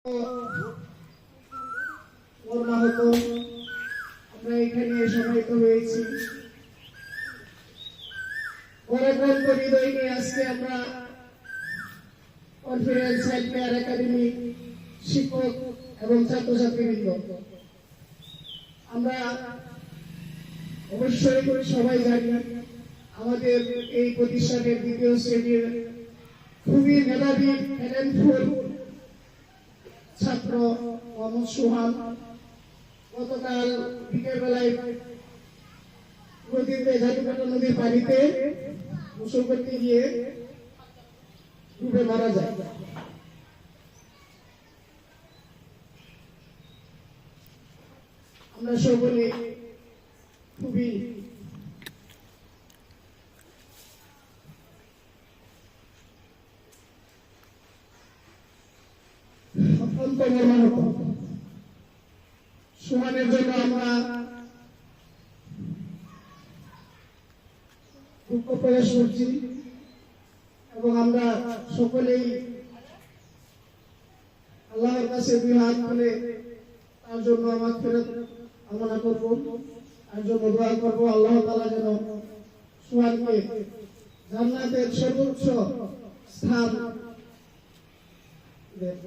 ওর মাহাতো আমরা এখানে সমাহিত হয়েছি। অত্যন্ত হৃদয় নিয়ে আজকে আমরা কনফারেন্স হেলথ কেয়ার একাডেমি শিক্ষক এবং ছাত্রছাত্রীবৃন্দ আমরা অবশ্যই সবাই জানি আমাদের এই প্রতিষ্ঠানের দ্বিতীয় শ্রেণীর খুবই মেধাবী ট্যালেন্টফুল ছাত্র মোহাম্মদ সোহান গতকাল বিকেলবেলায় নদীতে ঝাঁকুপাটা নদীর পানিতে গোসল করতে গিয়ে ডুবে মারা যায়। আমরা সকলে খুবই অত্যন্ত মর্মাহত। সোহানের জন্য আমরা দুঃখ প্রকাশ করছি এবং আমরা সকলেই আল্লাহর কাছে দুই হাত তুলে তার জন্য আমার ফেরত কামনা করব, তার জন্য দোয়া করবো আল্লাহ তাআলা যেন সোহানকে জান্নাতের সর্বোচ্চ স্থান দেন।